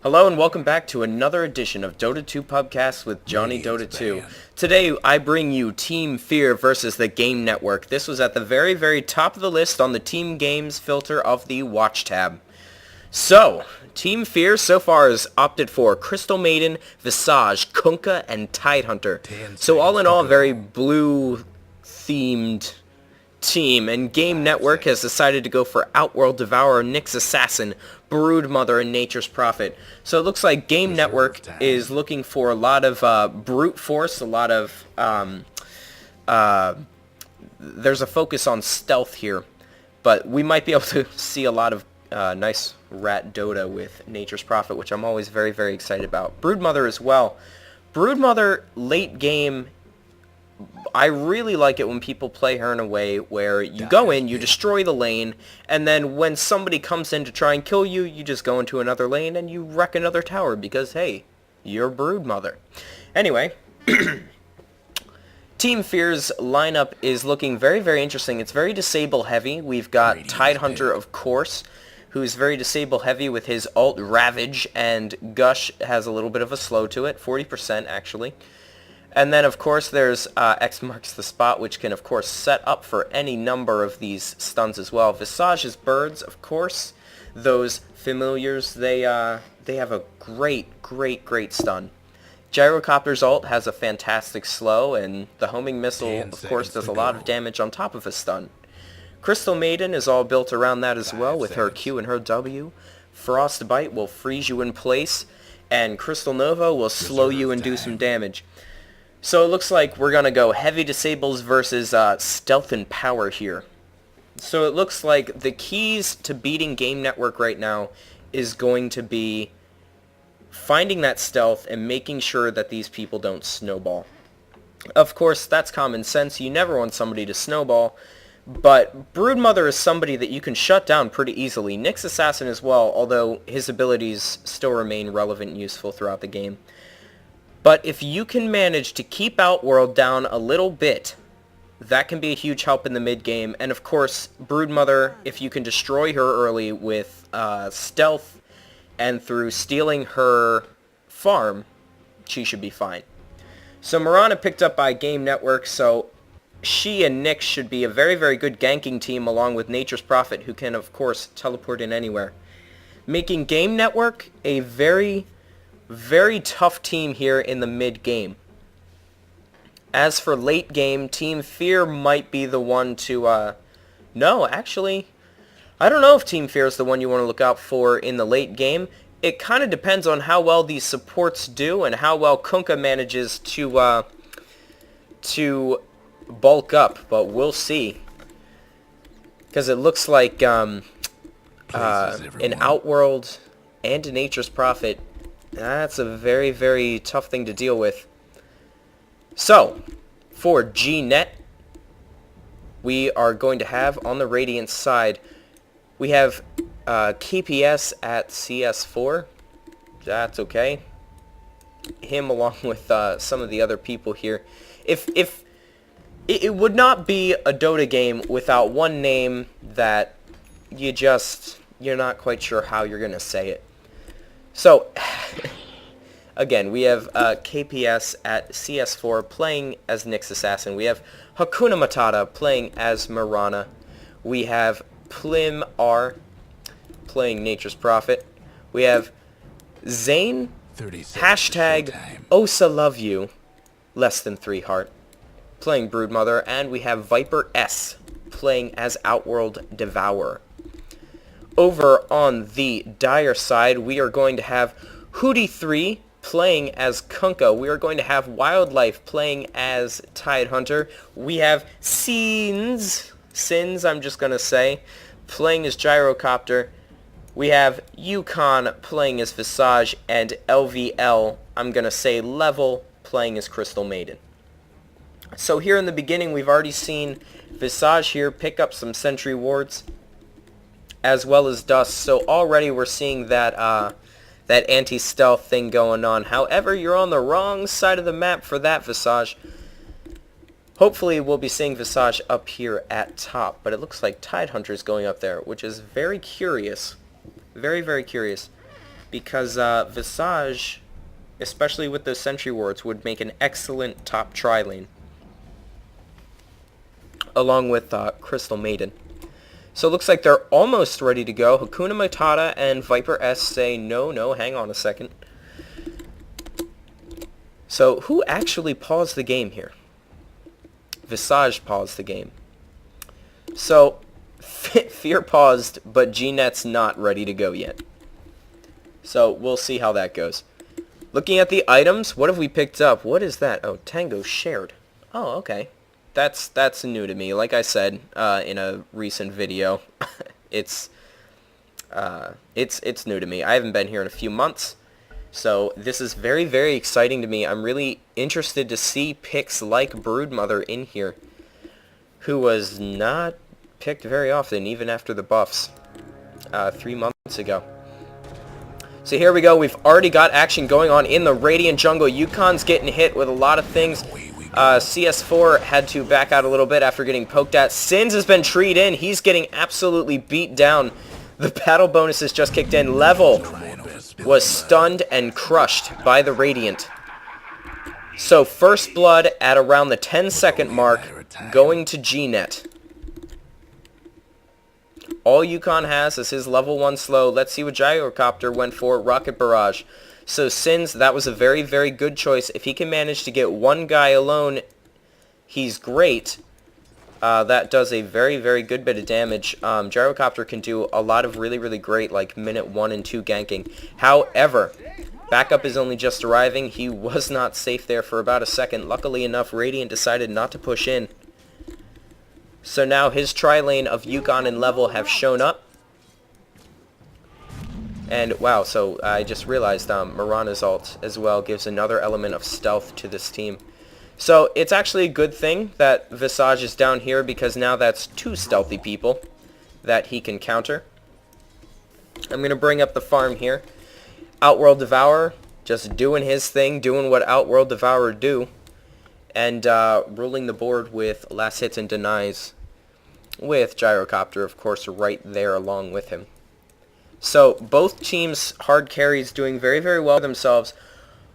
Hello and welcome back to another edition of Dota 2 Pubcast with Johnny Dota 2. Today I bring you Team Fear versus the Game Network. This was at the very top of the list on the Team Games filter of the Watch tab. So, Team Fear so far has opted for Crystal Maiden, Visage, Kunkka, and Tidehunter. So all in all, a very blue-themed team, and Game Network has decided to go for Outworld Devourer, Nyx Assassin, Broodmother, and Nature's Prophet. So it looks like Game Network is looking for a lot of brute force, a lot of there's a focus on stealth here, but we might be able to see a lot of nice rat Dota with Nature's Prophet, which I'm always very excited about. Broodmother as well. Broodmother late game, I really like it when people play her in a way where you go in, you destroy the lane, and then when somebody comes in to try and kill you, you just go into another lane and you wreck another tower because, hey, you're Broodmother. Anyway, Team Fear's lineup is looking very interesting. It's very disable heavy. We've got Tidehunter, of course, who's very disable heavy with his ult Ravage, and Gush has a little bit of a slow to it, 40% actually. And then, of course, there's X marks the spot, which can, of course, set up for any number of these stuns as well. Visage's birds, of course, those familiars, they have a great stun. Gyrocopter's ult has a fantastic slow, and the homing missile, of course, does a lot of damage on top of a stun. Crystal Maiden is all built around that as well, with her Q and her W. Frostbite will freeze you in place, and Crystal Nova will slow you and do some damage. So it looks like we're going to go heavy disables versus stealth and power here. So it looks like the keys to beating Game Network right now is going to be finding that stealth and making sure that these people don't snowball. Of course, that's common sense. You never want somebody to snowball. But Broodmother is somebody that you can shut down pretty easily. Nyx Assassin as well, although his abilities still remain relevant and useful throughout the game. But if you can manage to keep Outworld down a little bit, that can be a huge help in the mid-game. And of course, Broodmother, if you can destroy her early with stealth and through stealing her farm, she should be fine. So Mirana picked up by Game Network, so she and Nyx should be a very good ganking team along with Nature's Prophet, who can, of course, teleport in anywhere. Making Game Network a very tough team here in the mid-game. As for late game, Team Fear might be the one to, no, actually, I don't know if Team Fear is the one you want to look out for in the late game. It kind of depends on how well these supports do and how well Kunkka manages to bulk up, but we'll see. Because it looks like an Outworld and a Nature's Prophet, that's a very tough thing to deal with. So, for GNet, we are going to have on the Radiant side, we have KPS at CS4. That's okay. Him along with some of the other people here. If it would not be a Dota game without one name that you're not quite sure how you're going to say it. So, again, we have KPS at CS4 playing as Nyx Assassin. We have Hakuna Matata playing as Mirana. We have Plim R playing Nature's Prophet. We have Zane, hashtag Osa Love You, less than 3 heart, playing Broodmother. And we have Viper S playing as Outworld Devourer. Over on the Dire side, we are going to have Hootie3 playing as Kunkka. We are going to have Wildlife playing as Tidehunter. We have Sins, I'm just going to say, playing as Gyrocopter. We have Yukon playing as Visage, and LVL, I'm going to say Level, playing as Crystal Maiden. So here in the beginning, we've already seen Visage here pick up some sentry wards, as well as Dust. So already we're seeing that that anti-stealth thing going on. However, you're on the wrong side of the map for that, Visage. Hopefully we'll be seeing Visage up here at top, but it looks like Tidehunter is going up there, which is very curious. Very curious. because Visage, especially with those sentry wards, would make an excellent top tri-lane, along with Crystal Maiden. So it looks like they're almost ready to go. Hakuna Matata and Viper S say, no, hang on a second. So who actually paused the game here? Visage paused the game. So Fear paused, but GNet's not ready to go yet. So we'll see how that goes. Looking at the items, what have we picked up? What is that? Oh, Tango shared. Oh, okay. That's new to me. Like I said in a recent video, it's new to me. I haven't been here in a few months, so this is very, very exciting to me. I'm really interested to see picks like Broodmother in here, who was not picked very often, even after the buffs 3 months ago. So here we go. We've already got action going on in the Radiant jungle. Yukon's getting hit with a lot of things. CS4 had to back out a little bit after getting poked at. Sins has been treed in. He's getting absolutely beat down. The battle bonuses just kicked in. Level was stunned and crushed by the Radiant. So first blood at around the 10-second mark, going to GNet. All Yukon has is his level 1 slow. Let's see what Gyrocopter went for. Rocket Barrage. So Sins, that was a very, very good choice. If he can manage to get one guy alone, he's great. That does a very, very good bit of damage. Gyrocopter can do a lot of really, really great, like, minute 1 and 2 ganking. However, backup is only just arriving. He was not safe there for about a second. Luckily enough, Radiant decided not to push in. So now his tri-lane of Yukon and Level have shown up. And wow, so I just realized Mirana's ult as well gives another element of stealth to this team. So it's actually a good thing that Visage is down here, because now that's 2 stealthy people that he can counter. I'm going to bring up the farm here. Outworld Devourer just doing his thing, doing what Outworld Devourer do. And ruling the board with last hits and denies, with Gyrocopter, of course, right there along with him. So both teams' hard carries doing very, very well themselves.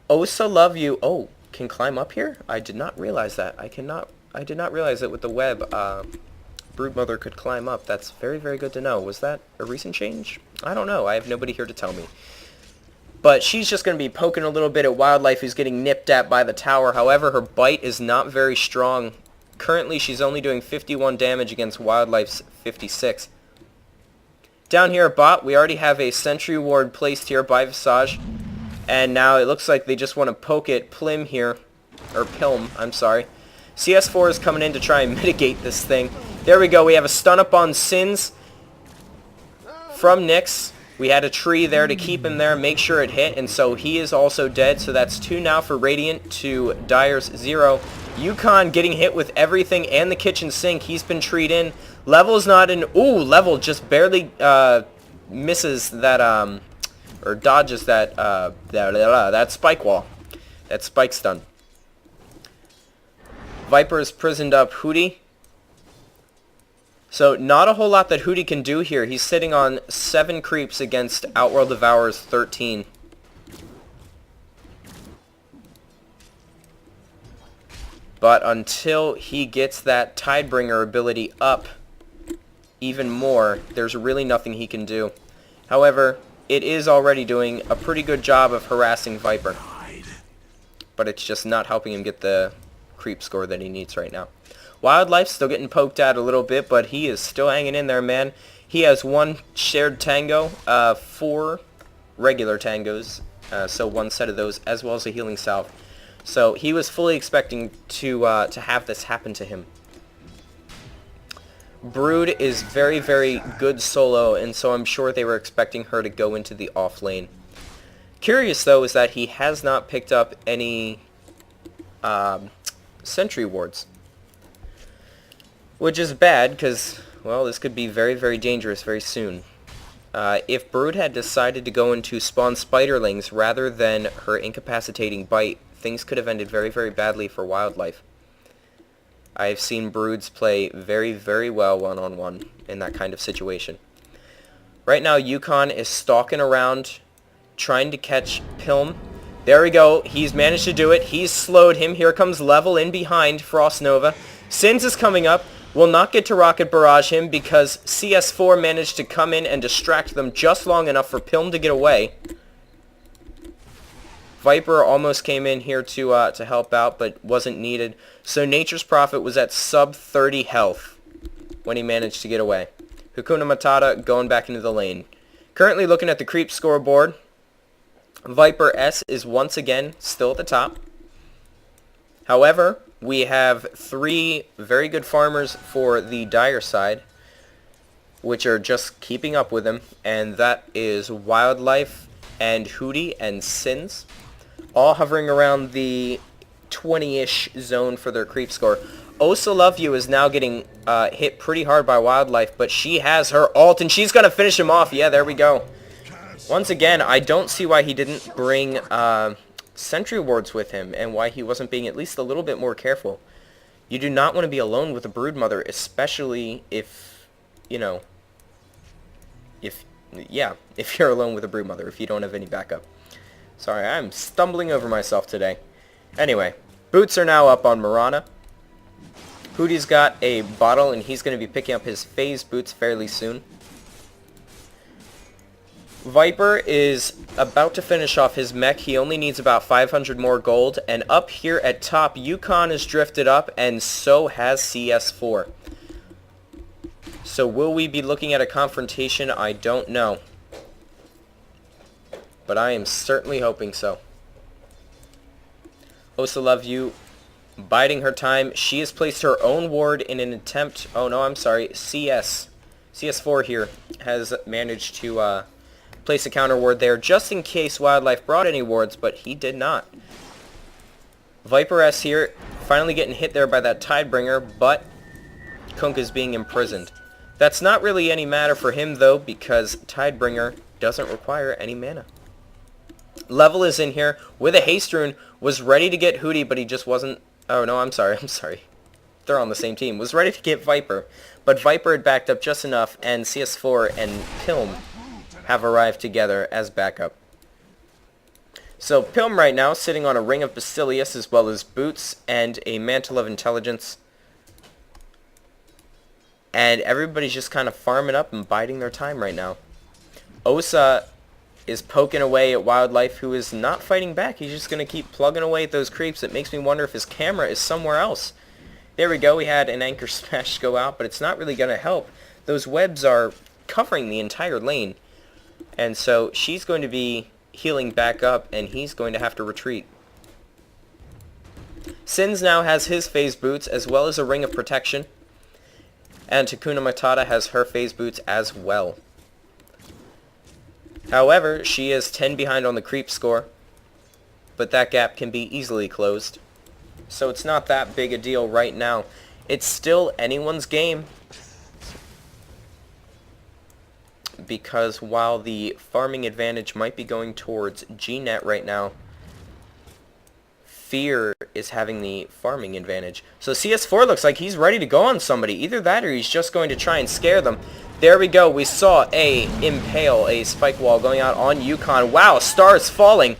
Osa Love You, oh, can climb up here? I did not realize that. I did not realize that with the web, Broodmother could climb up. That's very, very good to know. Was that a recent change? I don't know. I have nobody here to tell me. But she's just going to be poking a little bit at Wildlife, who's getting nipped at by the tower. However, her bite is not very strong. Currently, she's only doing 51 damage against Wildlife's 56. Down here at bot, we already have a sentry ward placed here by Visage. And now it looks like they just want to poke at Plim here. Or Pilm, I'm sorry. CS4 is coming in to try and mitigate this thing. There we go. We have a stun up on Sins from Nyx. We had a tree there to keep him there, make sure it hit, and so he is also dead. So that's 2 now for Radiant to Dire's 0. Yukon getting hit with everything and the kitchen sink. He's been treed in. Level's not in. Ooh, Level just barely misses that, or dodges that, that spike wall. That spike stun. Viper is prisoned up Hootie. So not a whole lot that Hootie can do here. He's sitting on 7 creeps against Outworld Devourer's 13. But until he gets that Tidebringer ability up even more, there's really nothing he can do. However, it is already doing a pretty good job of harassing Viper. But it's just not helping him get the creep score that he needs right now. Wildlife still getting poked at a little bit, but he is still hanging in there, man. He has 1 shared tango, 4 regular tangos, so 1 set of those, as well as a healing salve. So he was fully expecting to have this happen to him. Brood is very, very good solo, and so I'm sure they were expecting her to go into the off lane. Curious, though, is that he has not picked up any sentry wards. Which is bad, because, well, this could be very, very dangerous very soon. If Brood had decided to go into spawn spiderlings rather than her incapacitating bite, things could have ended very, very badly for Wildlife. I have seen Broods play very, very well one-on-one in that kind of situation. Right now, Yukon is stalking around trying to catch Pilm. There we go. He's managed to do it. He's slowed him. Here comes Level in behind Frost Nova. Sins is coming up. Will not get to Rocket Barrage him because CS4 managed to come in and distract them just long enough for Pilm to get away. Viper almost came in here to help out, but wasn't needed. So Nature's Prophet was at sub 30 health when he managed to get away. Hakuna Matata going back into the lane. Currently looking at the creep scoreboard. Viper S is once again still at the top. However, we have 3 very good farmers for the Dire side, which are just keeping up with him, and that is Wildlife and Hootie and Sins, all hovering around the 20-ish zone for their creep score. Osa Love You is now getting hit pretty hard by Wildlife, but she has her ult, and she's going to finish him off. Yeah, there we go. Once again, I don't see why he didn't bring sentry wards with him, and why he wasn't being at least a little bit more careful. You do not want to be alone with a Broodmother, especially if, you know, if you're alone with a Broodmother, if you don't have any backup. Sorry, I'm stumbling over myself today. Anyway, boots are now up on Mirana. Hootie's got a bottle, and he's going to be picking up his phase boots fairly soon. Viper is about to finish off his mech. He only needs about 500 more gold. And up here at top, Yukon has drifted up, and so has CS4. So will we be looking at a confrontation? I don't know. But I am certainly hoping so. Osa Love You biding her time. She has placed her own ward in an attempt... Oh, no, I'm sorry. CS4 here has managed to place a counter ward there just in case Wildlife brought any wards, but he did not. Viper S here finally getting hit there by that Tidebringer, but Kunk is being imprisoned. That's not really any matter for him, though, because Tidebringer doesn't require any mana. Level is in here with a haste rune, was ready to get Hootie, but he just wasn't... Oh, no, I'm sorry. They're on the same team. Was ready to get Viper, but Viper had backed up just enough, and CS4 and Pilm have arrived together as backup. So Pilm right now sitting on a Ring of Basilius as well as boots and a Mantle of Intelligence. And everybody's just kind of farming up and biding their time right now. Osa is poking away at Wildlife, who is not fighting back. He's just going to keep plugging away at those creeps. It makes me wonder if his camera is somewhere else. There we go. We had an Anchor Smash go out, but it's not really going to help. Those webs are covering the entire lane. And so she's going to be healing back up, and he's going to have to retreat. Sins now has his phase boots as well as a Ring of Protection. And Hakuna Matata has her phase boots as well. However, she is 10 behind on the creep score, but that gap can be easily closed. So it's not that big a deal right now. It's still anyone's game, because while the farming advantage might be going towards GNet right now, Fear is having the farming advantage. So CS4 looks like he's ready to go on somebody. Either that or he's just going to try and scare them. There we go. We saw a Impale, a Spike Wall going out on Yukon. Wow, stars falling.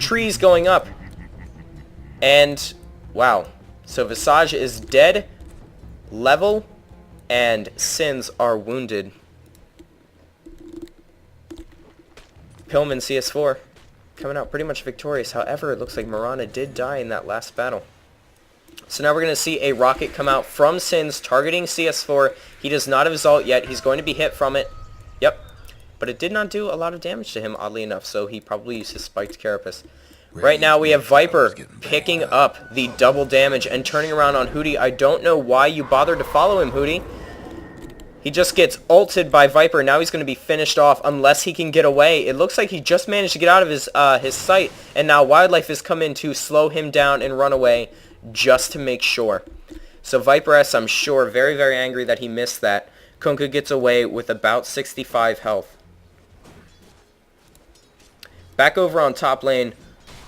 Trees going up. And, wow. So Visage is dead. Level and Sins are wounded. Pillman CS4 coming out pretty much victorious. However, it looks like Mirana did die in that last battle. So now we're going to see a rocket come out from Sins targeting CS4. He does not have his ult yet. He's going to be hit from it. Yep. But it did not do a lot of damage to him, oddly enough, so he probably used his spiked Carapace. Right now we have Viper picking up the double damage and turning around on Hootie. I don't know why you bothered to follow him, Hootie. He just gets ulted by Viper. Now he's going to be finished off unless he can get away. It looks like he just managed to get out of his sight, and now Wildlife has come in to slow him down and run away just to make sure. So Viper S, I'm sure, very, very angry that he missed that. Kunkka gets away with about 65 health. Back over on top lane,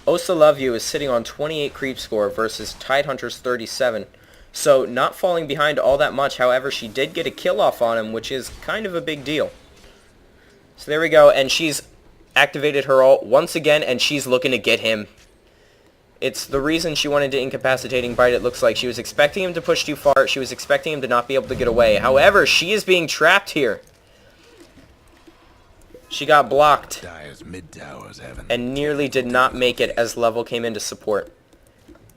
Osa Love You is sitting on 28 creep score versus Tidehunter's 37. So not falling behind all that much. However, she did get a kill off on him, which is kind of a big deal. So there we go, and she's activated her ult once again, and she's looking to get him. It's the reason she wanted to incapacitating bite. It looks like she was expecting him to push too far. She was expecting him to not be able to get away. However, she is being trapped here. She got blocked and nearly did not make it as Level came in to support.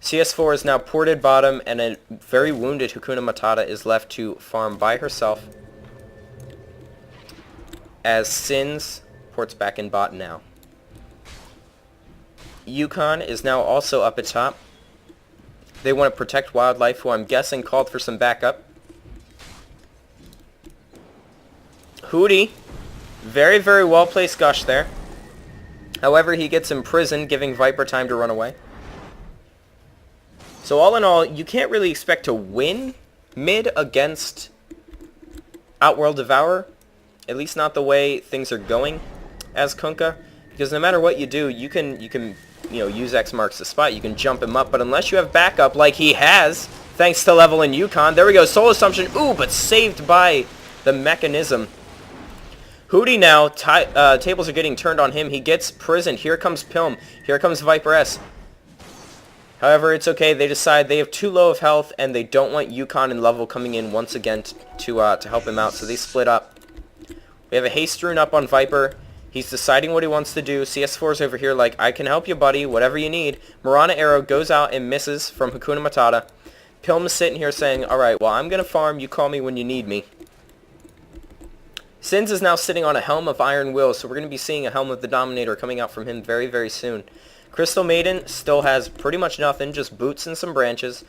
CS4 is now ported bottom, and a very wounded Hakuna Matata is left to farm by herself as Sins ports back in bot now. Yukon is now also up at top. They want to protect Wildlife, who I'm guessing called for some backup. Hootie, very, very well-placed Gush there. However, he gets imprisoned, giving Viper time to run away. So all in all, you can't really expect to win mid against Outworld Devourer. At least not the way things are going as Kunkka. Because no matter what you do, you can use X marks the spot. You can jump him up. But unless you have backup like he has, thanks to Level and Yukon. There we go. Soul Assumption. Ooh, but saved by the mechanism. Hootie now, tables are getting turned on him. He gets prisoned. Here comes Pilm. Here comes Viper S. However, it's okay. They decide they have too low of health, and they don't want Yukon and Level coming in once again to help him out, so they split up. We have a haste rune up on Viper. He's deciding what he wants to do. CS4's over here like, I can help you, buddy, whatever you need. Mirana Arrow goes out and misses from Hakuna Matata. Pilm is sitting here saying, alright, well, I'm going to farm. You call me when you need me. Sins is now sitting on a Helm of Iron Will, so we're going to be seeing a Helm of the Dominator coming out from him very, very soon. Crystal Maiden still has pretty much nothing, just boots and some branches.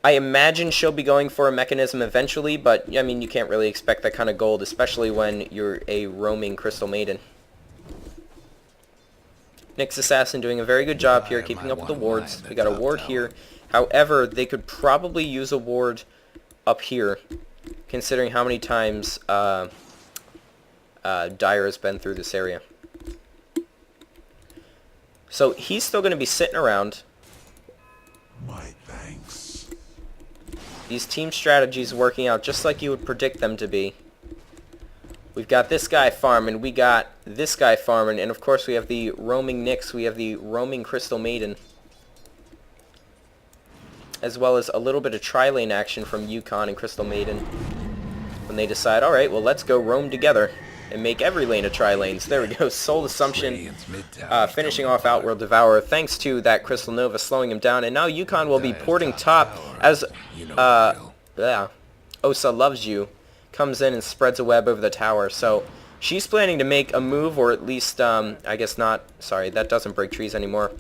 I imagine she'll be going for a mechanism eventually, but, I mean, you can't really expect that kind of gold, especially when you're a roaming Crystal Maiden. Nyx Assassin doing a very good job here, keeping up with the wards. We got a ward here. However, they could probably use a ward up here, considering how many times Dire has been through this area. So he's still going to be sitting around. My thanks. These team strategies working out just like you would predict them to be. We've got this guy farming, we got this guy farming, and of course we have the roaming Nyx, we have the roaming Crystal Maiden. As well as a little bit of tri-lane action from Yukon and Crystal Maiden. When they decide, alright, well let's go roam together and make every lane a tri-lane. So there we go, Soul Assumption finishing off Outworld Devourer thanks to that Crystal Nova slowing him down. And now Yukon will be porting top as Osa Loves You comes in and spreads a web over the tower. So she's planning to make a move, or at least, I guess not, sorry, that doesn't break trees anymore.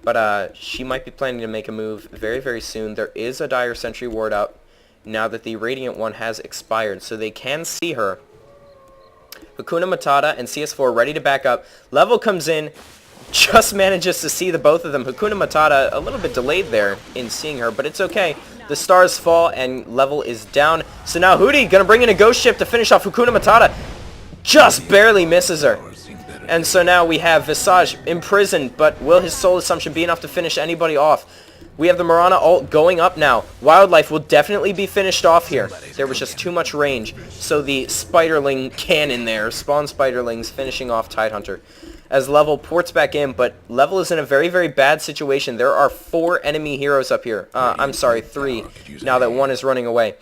But she might be planning to make a move very, very soon. There is a Dire Sentry ward out now that the Radiant one has expired, so they can see her. Hakuna Matata and CS4 ready to back up. Level comes in, just manages to see the both of them. Hakuna Matata a little bit delayed there in seeing her, but it's okay. The stars fall and Level is down. So now Hootie gonna bring in a ghost ship to finish off Hakuna Matata. Just barely misses her. And so now we have Visage imprisoned, but will his Soul Assumption be enough to finish anybody off? We have the Mirana ult going up now. Wildlife will definitely be finished off here. There was just too much range. So the Spiderling cannon there, spawn Spiderlings finishing off Tidehunter. As Level ports back in, but Level is in a very, very bad situation. There are 4 enemy heroes up here. I'm sorry, 3, now that 1 is running away.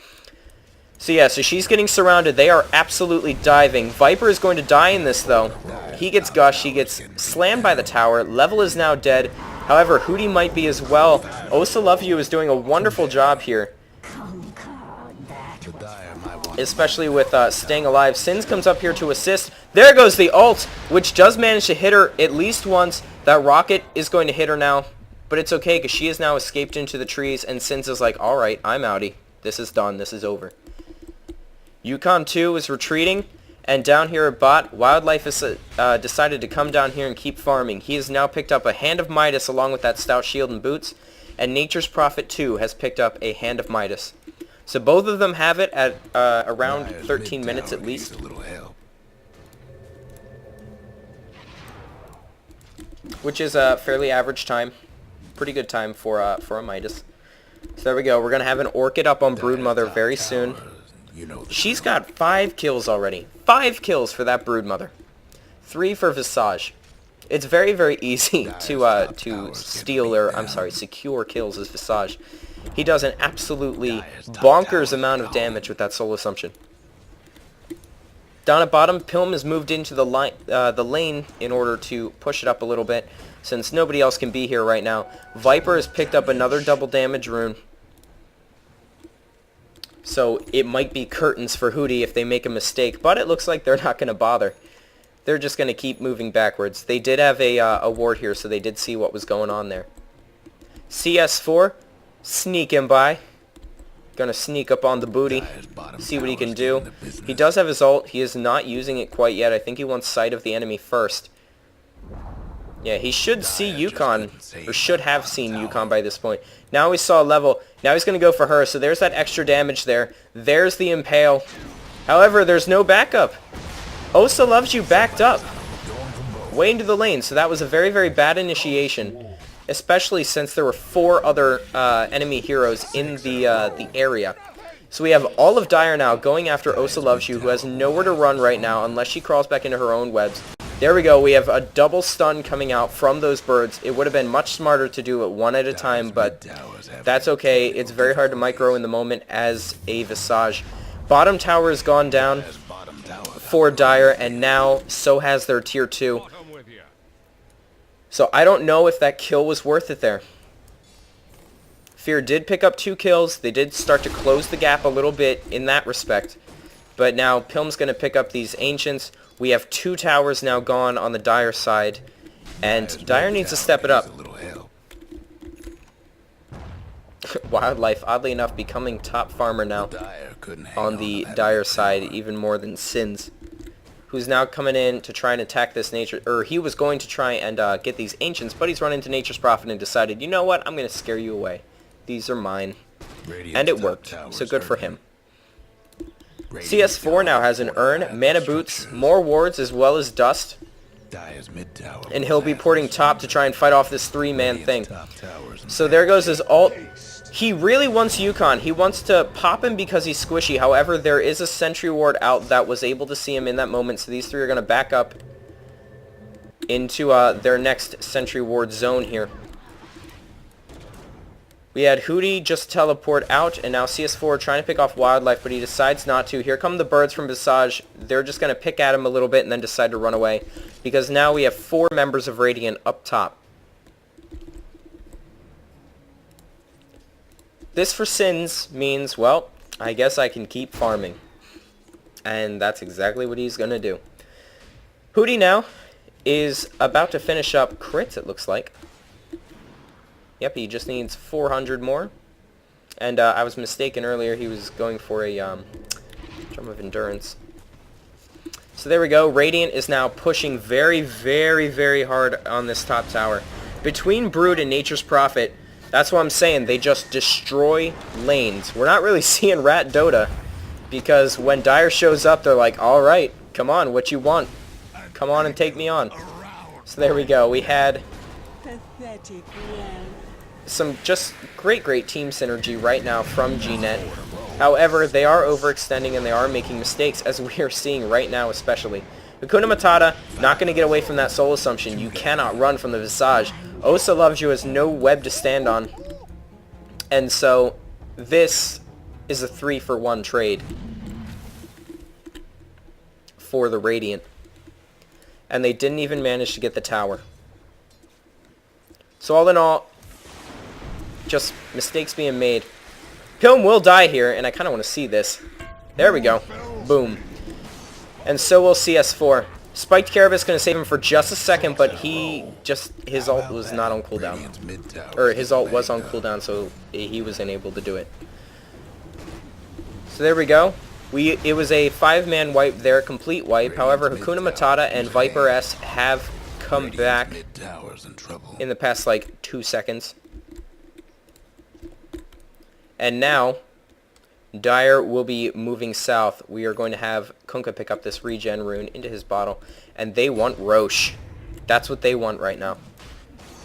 So yeah, so she's getting surrounded. They are absolutely diving. Viper is going to die in this, though. He gets Gush. He gets slammed by the tower. Level is now dead. However, Hootie might be as well. Osa Love You is doing a wonderful job here. Especially with staying alive. Sins comes up here to assist. There goes the ult, which does manage to hit her at least once. That rocket is going to hit her now. But it's okay, because she has now escaped into the trees, and Sins is like, alright, I'm outie. This is done. This is over. Yukon 2 is retreating, and down here at bot, Wildlife has decided to come down here and keep farming. He has now picked up a Hand of Midas along with that Stout Shield and Boots, and Nature's Prophet 2 has picked up a Hand of Midas. So both of them have it at around 13 minutes at least. Which is a fairly average time. Pretty good time for a Midas. So there we go. We're going to have an Orchid up on Broodmother very soon. She's got 5 kills already. 5 kills for that Broodmother. 3 for Visage. It's very, very easy to steal, or I'm sorry, secure kills as Visage. He does an absolutely bonkers amount of damage with that Soul Assumption. Down at bottom, Pilm has moved into the lane in order to push it up a little bit, since nobody else can be here right now. Viper has picked up another double damage rune. So it might be curtains for Hootie if they make a mistake, but it looks like they're not going to bother. They're just going to keep moving backwards. They did have a ward here, so they did see what was going on there. CS4, sneaking by. Gonna sneak up on the booty, see what he can do. He does have his ult. He is not using it quite yet. I think he wants sight of the enemy first. Yeah, he should see Yukon, or should have seen Yukon by this point. Now he saw a level. Now he's going to go for her, so there's that extra damage there. There's the Impale. However, there's no backup. Osa Loves You backed up way into the lane, so that was a very, very bad initiation, especially since there were 4 other enemy heroes in the area. So we have all of Dire now going after Osa Loves You, who has nowhere to run right now unless she crawls back into her own webs. There we go. We have a double stun coming out from those birds. It would have been much smarter to do it one at a time, but that's okay. It's very hard to micro in the moment as a Visage. Bottom tower has gone down for Dire, and now so has their tier 2. So I don't know if that kill was worth it there. Fear did pick up 2 kills. They did start to close the gap a little bit in that respect. But now Pilm's going to pick up these Ancients. We have 2 towers now gone on the Dire side. And Dire needs to step it up. Wildlife, oddly enough, becoming top farmer now on the Dire side, even more than Sins, who's now coming in to try and attack this nature, or he was going to try and get these Ancients, but he's run into Nature's Prophet and decided, you know what, I'm going to scare you away. These are mine. And it worked, so good for him. CS4 now has an urn, mana boots, more wards as well as dust, and he'll be porting top to try and fight off this 3-man thing. So there goes his ult. He really wants Yukon. He wants to pop him because he's squishy. However, there is a sentry ward out that was able to see him in that moment, so these 3 are going to back up into their next sentry ward zone here. We had Hootie just teleport out, and now CS4 trying to pick off Wildlife, but he decides not to. Here come the birds from Visage. They're just going to pick at him a little bit and then decide to run away, because now we have 4 members of Radiant up top. This for Sins means, well, I guess I can keep farming. And that's exactly what he's going to do. Hootie now is about to finish up crits, it looks like. Yep, he just needs 400 more. And I was mistaken earlier. He was going for a Drum of Endurance. So there we go. Radiant is now pushing very, very, very hard on this top tower. Between Brood and Nature's Prophet, that's what I'm saying. They just destroy lanes. We're not really seeing Rat Dota, because when Dire shows up, they're like, all right, come on, what you want? Come on and take me on. So there we go. We had some just great team synergy right now from GNet. However, they are overextending and they are making mistakes, as we are seeing right now especially. Hakuna Matata, not going to get away from that Soul Assumption. You cannot run from the Visage. Osa Loves You has no web to stand on. And so, this is a 3-for-1 trade for the Radiant. And they didn't even manage to get the tower. So all in all, just mistakes being made. Pilm will die here, and I kind of want to see this. There we go. Boom. And so will CS4. Spiked Carapace going to save him for just a second, but his ult was not on cooldown. Or his ult was on cooldown, so he was unable to do it. So there we go. It was a 5-man wipe there, complete wipe. However, Hakuna Matata and Viper S have come back in the past, like, 2 seconds. And now, Dire will be moving south. We are going to have Kunkka pick up this regen rune into his bottle. And they want Roche. That's what they want right now.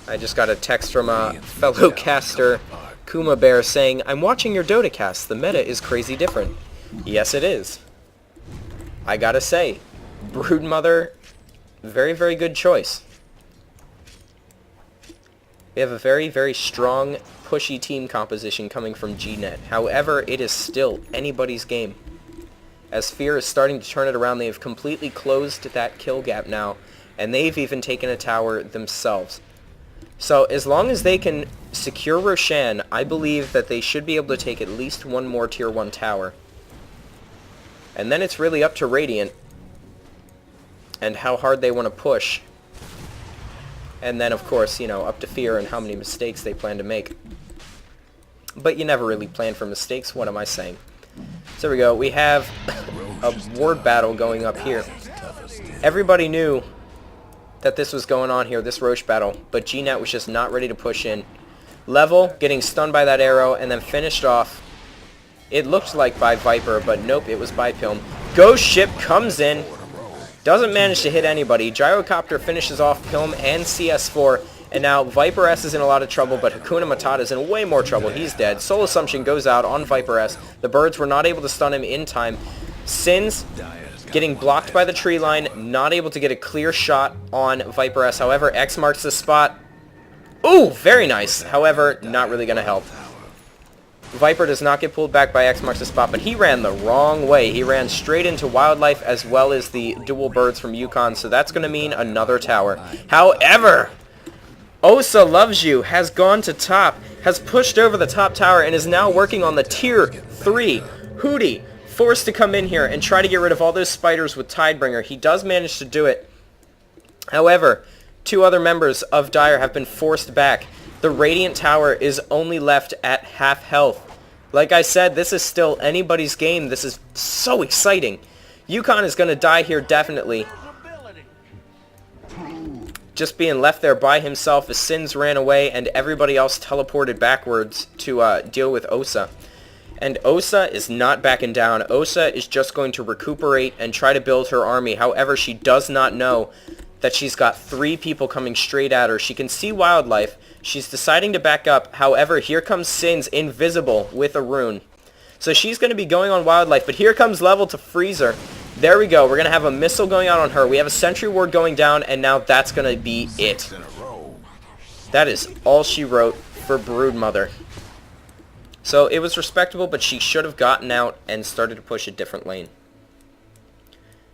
I just got a text from a fellow caster, Kuma Bear, saying, I'm watching your Dota cast. The meta is crazy different. Yes, it is. I gotta say, Broodmother, very, very good choice. We have a very, very strong, pushy team composition coming from GNet. However, it is still anybody's game. As Fear is starting to turn it around, they have completely closed that kill gap now, and they've even taken a tower themselves. So as long as they can secure Roshan, I believe that they should be able to take at least one more tier 1 tower. And then it's really up to Radiant and how hard they want to push. And then, of course, you know, up to Fear and how many mistakes they plan to make. But you never really plan for mistakes, what am I saying? So there we go, we have a ward battle going up here. Everybody knew that this was going on here, this Roche battle, but GNet was just not ready to push in. Level, getting stunned by that arrow, and then finished off. It looked like by Viper, but nope, it was by Pilm. Ghost Ship comes in, doesn't manage to hit anybody. Gyrocopter finishes off Pilm and CS4, and now Viper S is in a lot of trouble, but Hakuna Matata is in way more trouble. He's dead. Soul Assumption goes out on Viper S. The birds were not able to stun him in time. Sins getting blocked by the tree line, not able to get a clear shot on Viper S. However, X marks the spot. Ooh, very nice. However, not really going to help. Viper does not get pulled back by X marks the spot, but he ran the wrong way. He ran straight into Wildlife as well as the dual birds from Yukon, so that's going to mean another tower. However, Osa Loves You has gone to top, has pushed over the top tower, and is now working on the tier 3. Hootie, forced to come in here and try to get rid of all those spiders with Tidebringer. He does manage to do it. However, 2 other members of Dire have been forced back. The Radiant Tower is only left at half health. Like I said, this is still anybody's game. This is so exciting. Yukon is going to die here definitely. Just being left there by himself as Sins ran away and everybody else teleported backwards to deal with Osa. And Osa is not backing down. Osa is just going to recuperate and try to build her army. However, she does not know that she's got 3 people coming straight at her. She can see Wildlife. She's deciding to back up. However, here comes Sins invisible with a rune. So she's going to be going on Wildlife, but here comes Level to freeze her. There we go. We're going to have a missile going out on her. We have a sentry ward going down, and now that's going to be it. That is all she wrote for Broodmother. So it was respectable, but she should have gotten out and started to push a different lane.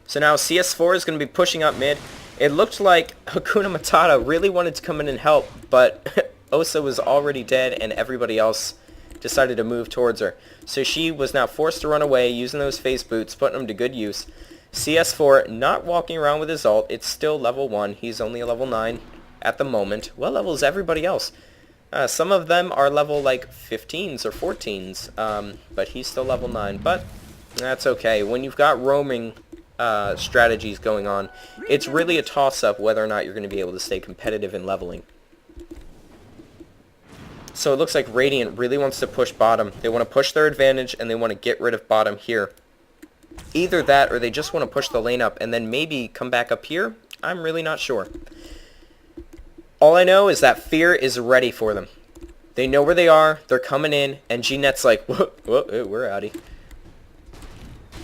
So now CS4 is going to be pushing up mid. It looked like Hakuna Matata really wanted to come in and help, but Osa was already dead and everybody else decided to move towards her. So she was now forced to run away using those phase boots, putting them to good use. CS4 not walking around with his ult. It's still level 1. He's only a level 9 at the moment. What level is everybody else? Some of them are level like 15s or 14s, but he's still level 9. But that's okay. When you've got roaming strategies going on, it's really a toss-up whether or not you're going to be able to stay competitive in leveling. So it looks like Radiant really wants to push bottom. They want to push their advantage and they want to get rid of bottom here. Either that or they just want to push the lane up and then maybe come back up here. I'm really not sure. All I know is that Fear is ready for them. They know where they are, they're coming in, and GNet's like, whoa, we're outie.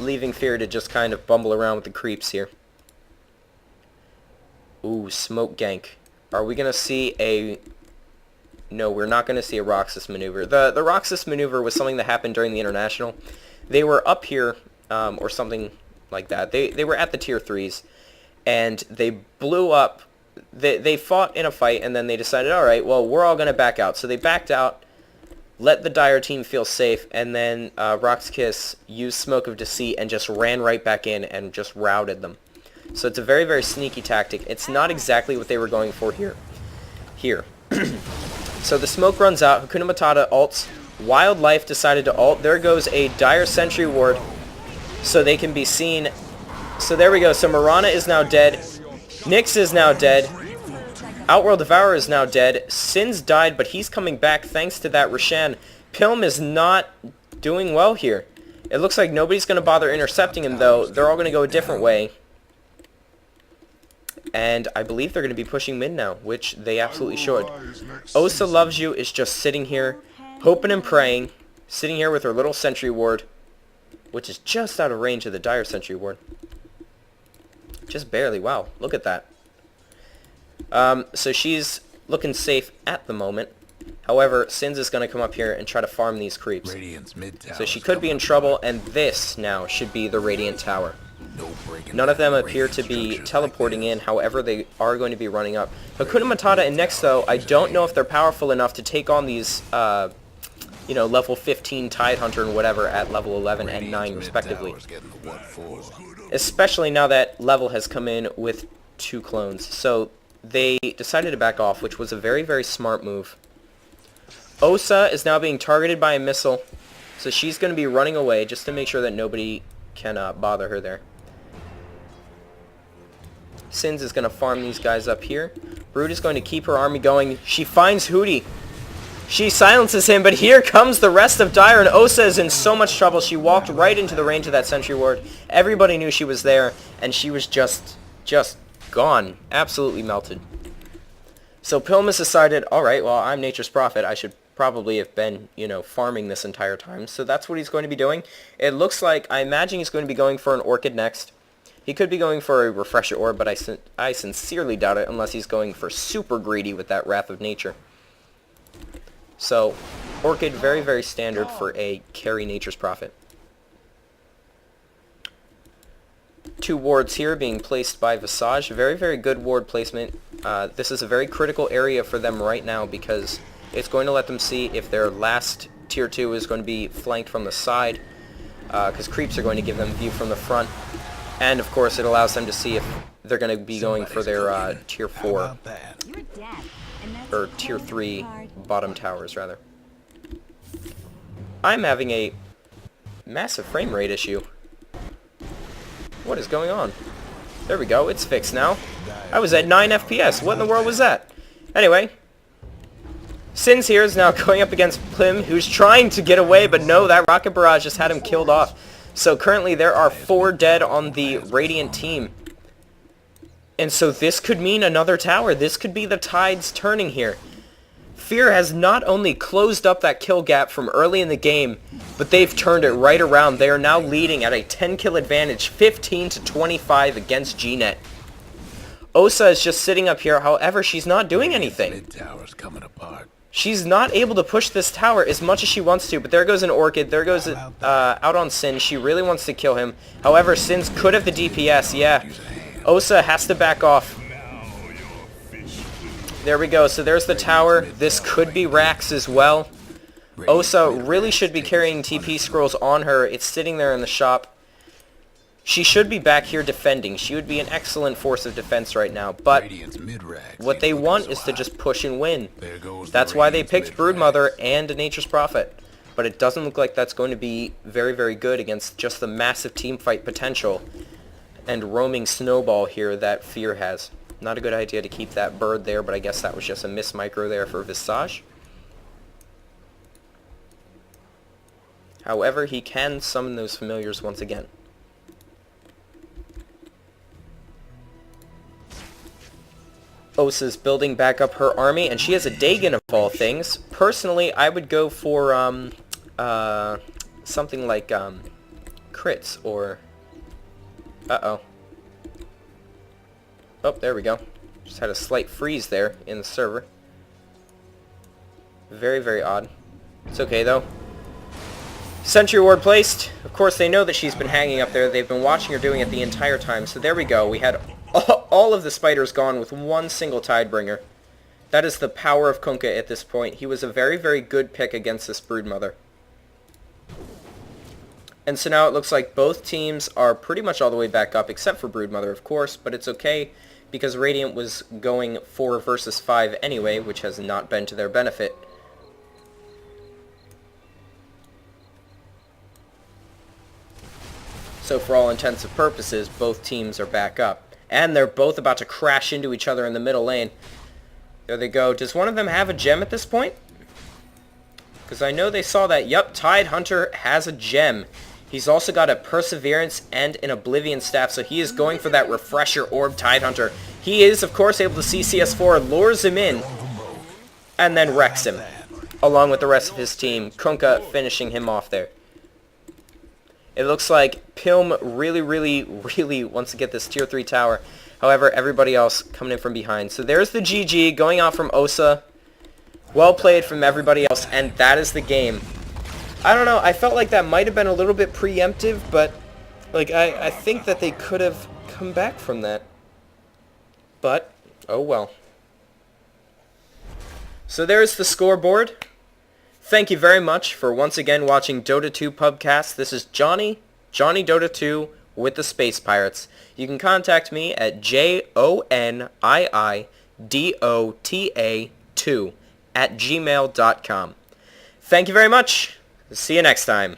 Leaving Fear to just kind of bumble around with the creeps here. Ooh, smoke gank. Are we going to see a... No, we're not going to see a Roxas maneuver. The Roxas maneuver was something that happened during the International. They were up here, or something like that. They were at the tier 3s, and they blew up. They fought in a fight, and then they decided, alright, well, we're all going to back out. So they backed out, let the Dire team feel safe, and then Roxkiss used Smoke of Deceit and just ran right back in and just routed them. So it's a very, very sneaky tactic. It's not exactly what they were going for here. So the smoke runs out. Hakuna Matata ults. Wildlife decided to ult. There goes a Dire Sentry Ward so they can be seen. So there we go. So Mirana is now dead. Nyx is now dead. Outworld Devourer is now dead. Sins died, but he's coming back thanks to that Roshan. Pilm is not doing well here. It looks like nobody's going to bother intercepting him, though. They're all going to go a different way. And I believe they're going to be pushing mid now, which they absolutely should. Osa Loves You is just sitting here, hoping and praying, sitting here with her little sentry ward, which is just out of range of the Dire Sentry Ward. Just barely. Wow, look at that. So she's looking safe at the moment. However, Sins is going to come up here and try to farm these creeps. So she could be in trouble, and this now should be the Radiant Tower. None of them appear to be teleporting in, however they are going to be running up. Hakuna Matata and Nyx, though, I don't know if they're powerful enough to take on these, you know, level 15 Tidehunter and whatever at level 11 and 9 respectively. Especially now that level has come in with 2 clones. So they decided to back off, which was a very, very smart move. Osa is now being targeted by a missile, so she's going to be running away just to make sure that nobody can bother her there. Sins is going to farm these guys up here. Brood is going to keep her army going. She finds Hootie. She silences him, but here comes the rest of Dire, and Osa is in so much trouble. She walked right into the range of that sentry ward. Everybody knew she was there, and she was just gone. Absolutely melted. So Pilmus decided, alright, well, I'm Nature's Prophet. I should probably have been, you know, farming this entire time. So that's what he's going to be doing. It looks like, I imagine he's going to be going for an Orchid next. He could be going for a Refresher Orb, but I sincerely doubt it unless he's going for super greedy with that Wrath of Nature. So, Orchid, very, very standard for a carry Nature's Prophet. 2 wards here being placed by Visage. Very, very good ward placement. This is a very critical area for them right now because it's going to let them see if their last tier 2 is going to be flanked from the side, because creeps are going to give them view from the front. And of course it allows them to see if they're going to be going for their tier 4 or tier 3 bottom towers rather. I'm having a massive frame rate issue. What is going on? There we go, it's fixed now. I was at 9 FPS, what in the world was that? Anyway, Sins here is now going up against Plim, who's trying to get away, but no, that rocket barrage just had him killed off. So currently there are 4 dead on the Radiant team. And so this could mean another tower. This could be the tides turning here. Fear has not only closed up that kill gap from early in the game, but they've turned it right around. They are now leading at a 10 kill advantage, 15 to 25 against GNet. Osa is just sitting up here, however, she's not doing anything. Mid-tower's coming apart. She's not able to push this tower as much as she wants to, but there goes an Orchid. There goes out on Sin. She really wants to kill him. However, Sins could have the DPS, yeah. Osa has to back off. There we go. So there's the tower. This could be Rax as well. Osa really should be carrying TP scrolls on her. It's sitting there in the shop. She should be back here defending. She would be an excellent force of defense right now. But what they want is to just push and win. That's why they picked Broodmother and a Nature's Prophet. But it doesn't look like that's going to be very, very good against just the massive teamfight potential and roaming snowball here that Fear has. Not a good idea to keep that bird there, but I guess that was just a miss micro there for Visage. However, he can summon those familiars once again. Osa's building back up her army, and she has a Dagon of all things. Personally, I would go for something like crits or... Uh-oh. Oh, there we go. Just had a slight freeze there in the server. Very, very odd. It's okay, though. Sentry ward placed. Of course, they know that she's been hanging up there. They've been watching her doing it the entire time. So there we go. We had all of the spiders gone with one single Tidebringer. That is the power of Kunkka at this point. He was a very, very good pick against this Broodmother. And so now it looks like both teams are pretty much all the way back up, except for Broodmother, of course, but it's okay because Radiant was going 4 versus 5 anyway, which has not been to their benefit. So for all intents and purposes, both teams are back up. And they're both about to crash into each other in the middle lane. There they go. Does one of them have a gem at this point? Because I know they saw that. Yup, Tidehunter has a gem. He's also got a Perseverance and an Oblivion Staff, so he is going for that Refresher Orb Tidehunter. He is, of course, able to see CS4, lures him in, and then wrecks him, along with the rest of his team. Kunkka finishing him off there. It looks like Pilm really wants to get this tier 3 tower. However, everybody else coming in from behind. So there's the GG going out from Osa. Well played from everybody else, and that is the game. I don't know, I felt like that might have been a little bit preemptive, but like I think that they could have come back from that. But, oh well. So there's the scoreboard. Thank you very much for once again watching Dota 2 Pubcast. This is Johnny Dota 2 with the Space Pirates. You can contact me at JONIIDOTA2@gmail.com. Thank you very much. See you next time.